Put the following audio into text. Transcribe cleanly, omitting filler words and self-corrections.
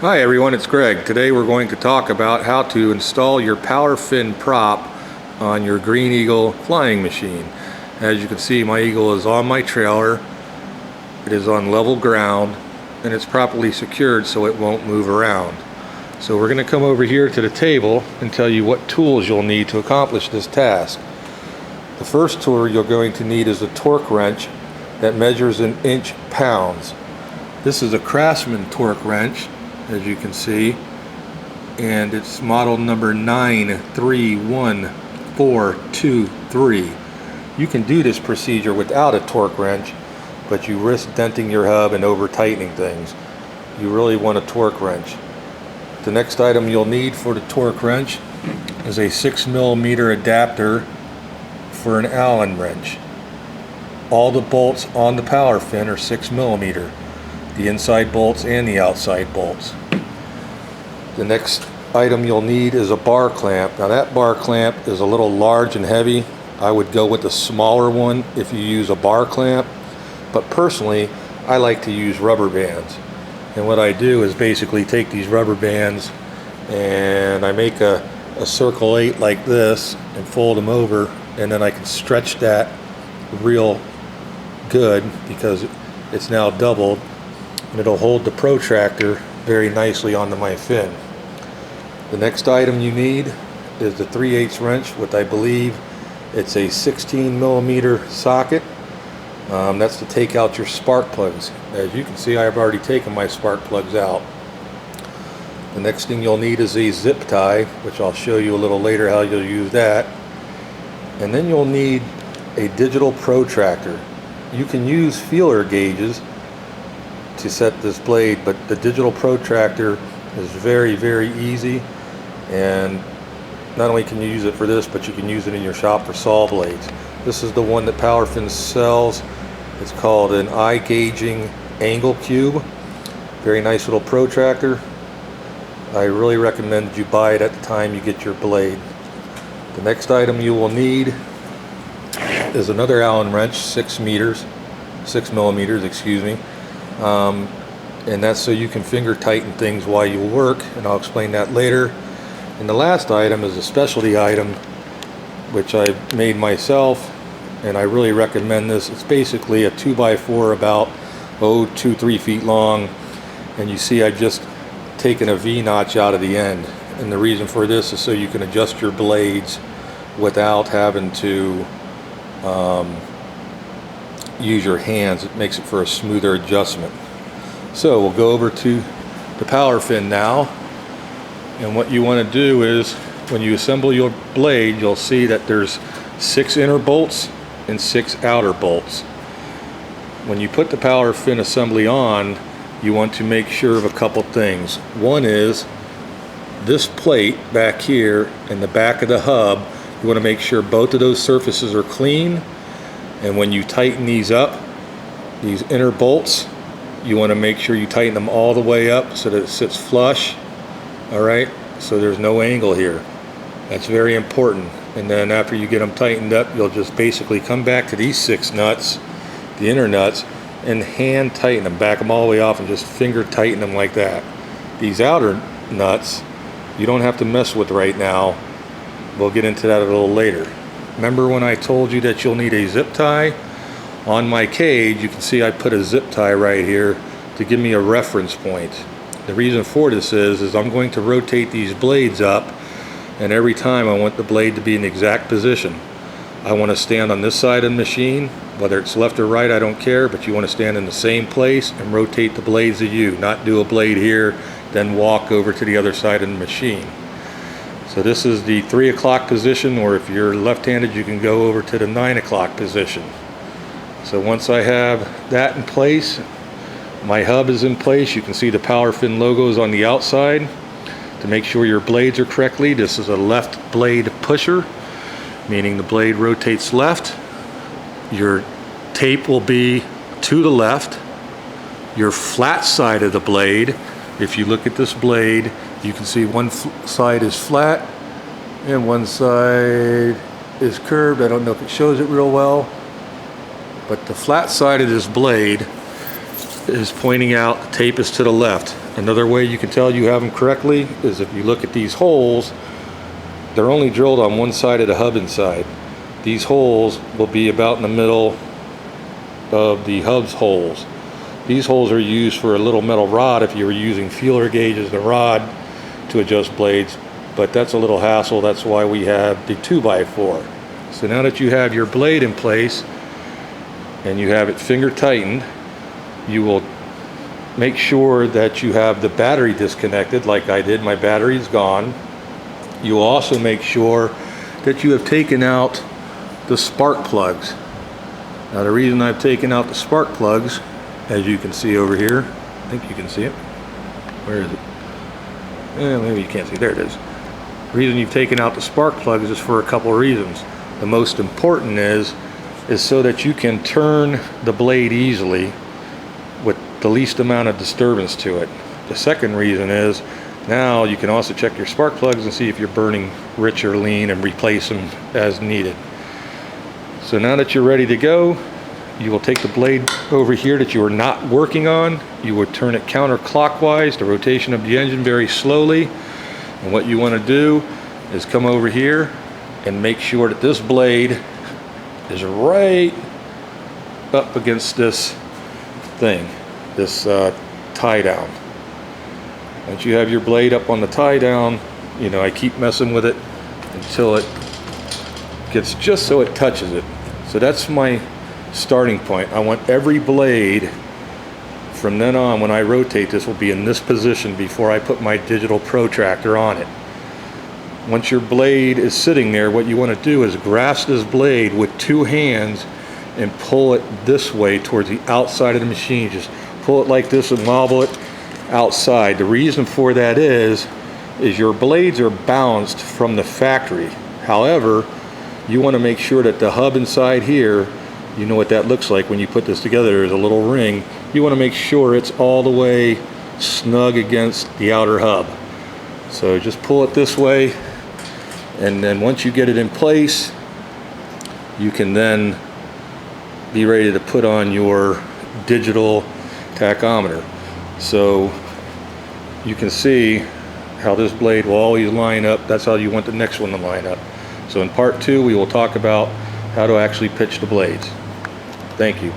Hi everyone, it's Greg. Today we're going to talk about how to install your Powerfin prop on your Green Eagle flying machine. As you can see, my Eagle is on my trailer. It is on level ground and it's properly secured so it won't move around. So we're going to come over here to the table and tell you what tools you'll need to accomplish this task. The first tool you're going to need is a torque wrench that measures in inch-pounds. This is a Craftsman torque wrench, as you can see, and it's model number 931423. You can do this procedure without a torque wrench, but you risk denting your hub and over tightening things. You really want a torque wrench. The next item you'll need for the torque wrench is a 6mm adapter for an Allen wrench. All the bolts on the Powerfin are 6mm. The inside bolts and the outside bolts. The next item you'll need is a bar clamp. Now that bar clamp is a little large and heavy. I would go with the smaller one if you use a bar clamp, but personally I like to use rubber bands. And what I do is basically take these rubber bands and I make a circle 8 like this and fold them over, and then I can stretch that real good because it's now doubled. And it'll hold the protractor very nicely onto my fin. The next item you need is the 3/8 wrench, which I believe it's a 16mm socket. That's to take out your spark plugs. As you can see, I've already taken my spark plugs out. The next thing you'll need is a zip tie, which I'll show you a little later how you'll use that. And then you'll need a digital protractor. You can use feeler gauges to set this blade, but the digital protractor is very, very easy, and not only can you use it for this, but you can use it in your shop for saw blades. This is the one that Powerfin sells. It's called an eye gauging angle cube. Very nice little protractor. I really recommend that you buy it at the time you get your blade. The next item you will need is another Allen wrench, 6mm, excuse me. And that's so you can finger tighten things while you work, and I'll explain that later. And the last item is a specialty item which I made myself, and I really recommend this. It's basically a 2x4 about 2-3 feet long, and you see I've just taken a V-notch out of the end, and the reason for this is so you can adjust your blades without having to use your hands. It makes it for a smoother adjustment. So we'll go over to the Powerfin now, and what you want to do is when you assemble your blade, you'll see that there's 6 inner bolts and 6 outer bolts. When you put the Powerfin assembly on, you want to make sure of a couple things. One is this plate back here in the back of the hub. You want to make sure both of those surfaces are clean. And when you tighten these up, these inner bolts, you want to make sure you tighten them all the way up so that it sits flush. All right, so there's no angle here. That's very important. And then after you get them tightened up, you'll just basically come back to these 6 nuts, the inner nuts, and hand tighten them, back them all the way off and just finger tighten them like that. These outer nuts, you don't have to mess with right now. We'll get into that a little later. Remember when I told you that you'll need a zip tie? On my cage, you can see I put a zip tie right here to give me a reference point. The reason for this is I'm going to rotate these blades up, and every time I want the blade to be in the exact position. I want to stand on this side of the machine, whether it's left or right, I don't care, but you want to stand in the same place and rotate the blades of you, not do a blade here, then walk over to the other side of the machine. So this is the 3 o'clock position, or if you're left-handed, you can go over to the 9 o'clock position. So once I have that in place, my hub is in place. You can see the Powerfin logos on the outside. To make sure your blades are correctly, this is a left blade pusher, meaning the blade rotates left. Your tape will be to the left. Your flat side of the blade, if you look at this blade, you can see one side is flat and one side is curved. I don't know if it shows it real well, but the flat side of this blade is pointing out, the tape is to the left. Another way you can tell you have them correctly is if you look at these holes, they're only drilled on one side of the hub inside. These holes will be about in the middle of the hub's holes. These holes are used for a little metal rod if you were using feeler gauges and a rod to adjust blades, but that's a little hassle. That's why we have the 2x4. So now that you have your blade in place and you have it finger tightened, you will make sure that you have the battery disconnected like I did. My battery is gone. You will also make sure that you have taken out the spark plugs. Now the reason I've taken out the spark plugs, as you can see over here, I think you can see it. Where is it? Maybe you can't see. There it is. The reason you've taken out the spark plugs is for a couple of reasons. The most important is so that you can turn the blade easily with the least amount of disturbance to it. The second reason is now you can also check your spark plugs and see if you're burning rich or lean and replace them as needed. So now that you're ready to go, you will take the blade over here that you are not working on. You will turn it counterclockwise, the rotation of the engine very slowly. And what you want to do is come over here and make sure that this blade is right up against this thing, this tie down. Once you have your blade up on the tie down, you know, I keep messing with it until it gets just so it touches it. So that's my starting point. I want every blade from then on, when I rotate this, will be in this position before I put my digital protractor on it. Once your blade is sitting there, what you want to do is grasp this blade with two hands and pull it this way towards the outside of the machine. Just pull it like this and wobble it outside. The reason for that is your blades are balanced from the factory. However, you want to make sure that the hub inside here, you know what that looks like when you put this together. There's a little ring. You want to make sure it's all the way snug against the outer hub. So just pull it this way, and then once you get it in place, you can then be ready to put on your digital tachometer. So you can see how this blade will always line up. That's how you want the next one to line up. So in part 2, we will talk about how to actually pitch the blades. Thank you.